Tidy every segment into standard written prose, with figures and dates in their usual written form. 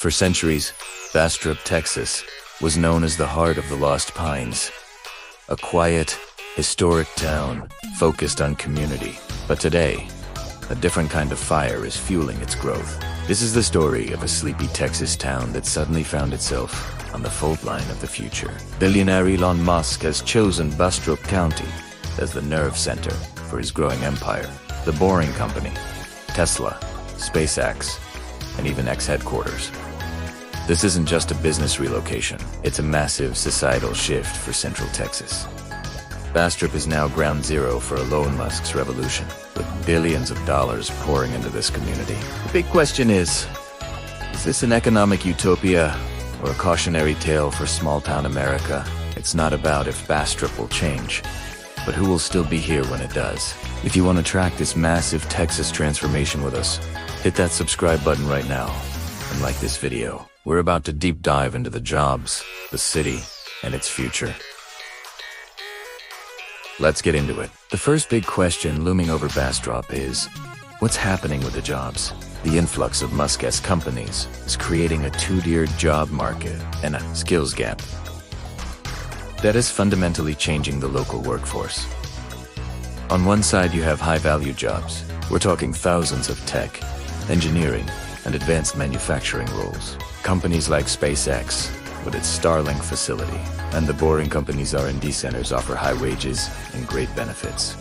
For centuries, Bastrop, Texas, was known as the heart of the Lost Pines, a quiet, historic town focused on community. But today, a different kind of fire is fueling its growth. This is the story of a sleepy Texas town that suddenly found itself on the fault line of the future. Billionaire Elon Musk has chosen Bastrop County as the nerve center for his growing empire. The Boring Company, Tesla, SpaceX, and even X headquarters. This isn't just a business relocation, it's a massive societal shift for Central Texas. Bastrop is now ground zero for Elon Musk's revolution, with billions of dollars pouring into this community. The big question is this an economic utopia or a cautionary tale for small-town America? It's not about if Bastrop will change, but who will still be here when it does. If you want to track this massive Texas transformation with us, hit that subscribe button right now and like this video. We're about to deep dive into the jobs, the city, and its future. Let's get into it. The first big question looming over Bastrop is, what's happening with the jobs? The influx of Musk's companies is creating a two-tiered job market and a skills gap that is fundamentally changing the local workforce. On one side, you have high-value jobs. We're talking thousands of tech, engineering, and advanced manufacturing roles. Companies like SpaceX, with its Starlink facility, and the Boring Company's R&D centers offer high wages and great benefits,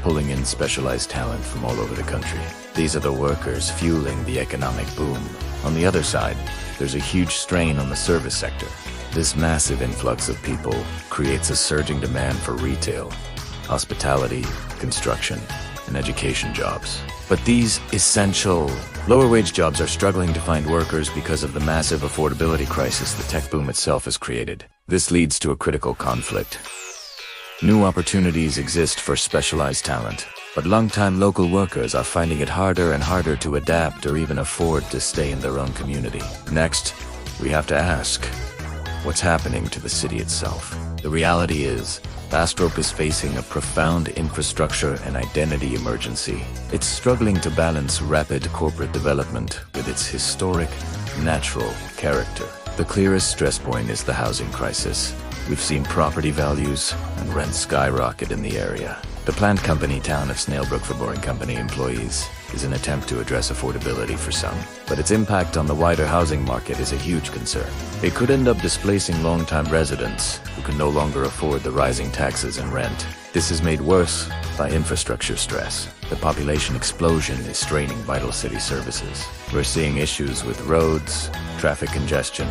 pulling in specialized talent from all over the country. These are the workers fueling the economic boom. On the other side, there's a huge strain on the service sector. This massive influx of people creates a surging demand for retail, hospitality, construction, and education jobs. But these essential, lower-wage jobs are struggling to find workers because of the massive affordability crisis the tech boom itself has created. This leads to a critical conflict. New opportunities exist for specialized talent, but long-time local workers are finding it harder and harder to adapt or even afford to stay in their own community. Next, we have to ask, what's happening to the city itself? The reality is, Bastrop is facing a profound infrastructure and identity emergency. It's struggling to balance rapid corporate development with its historic, natural character. The clearest stress point is the housing crisis. We've seen property values and rents skyrocket in the area. The plant company town of Snailbrook for Boring Company employees is an attempt to address affordability for some, but its impact on the wider housing market is a huge concern. It could end up displacing long-time residents who can no longer afford the rising taxes and rent. This is made worse by infrastructure stress. The population explosion is straining vital city services. We're seeing issues with roads, traffic congestion,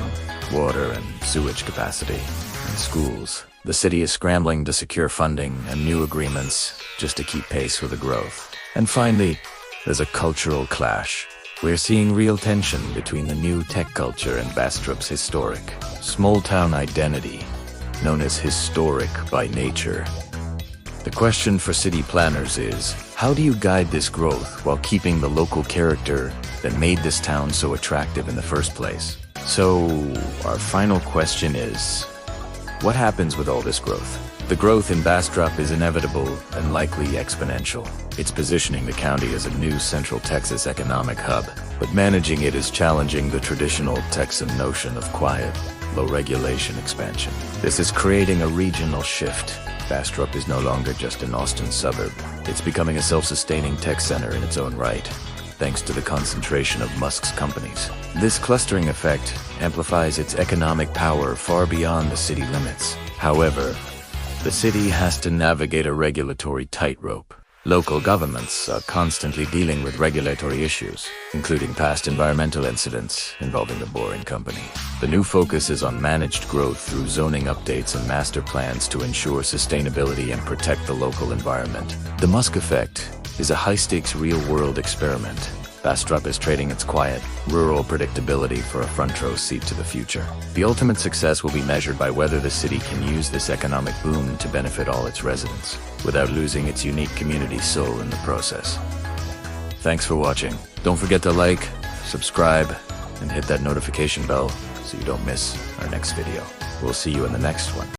water and sewage capacity, and schools. The city is scrambling to secure funding and new agreements just to keep pace with the growth. And finally, there's a cultural clash. We're seeing real tension between the new tech culture and Bastrop's historic, small-town identity, known as historic by nature. The question for city planners is, how do you guide this growth while keeping the local character that made this town so attractive in the first place? So, our final question is, what happens with all this growth? The growth in Bastrop is inevitable and likely exponential. It's positioning the county as a new Central Texas economic hub, but managing it is challenging the traditional Texan notion of quiet, low-regulation expansion. This is creating a regional shift. Bastrop is no longer just an Austin suburb. It's becoming a self-sustaining tech center in its own right, thanks to the concentration of Musk's companies. This clustering effect amplifies its economic power far beyond the city limits. However, the city has to navigate a regulatory tightrope. Local governments are constantly dealing with regulatory issues, including past environmental incidents involving the Boring Company. The new focus is on managed growth through zoning updates and master plans to ensure sustainability and protect the local environment. The Musk Effect is a high-stakes real-world experiment. Bastrop is trading its quiet, rural predictability for a front-row seat to the future. The ultimate success will be measured by whether the city can use this economic boom to benefit all its residents, without losing its unique community soul in the process. Thanks for watching. Don't forget to like, subscribe, and hit that notification bell so you don't miss our next video. We'll see you in the next one.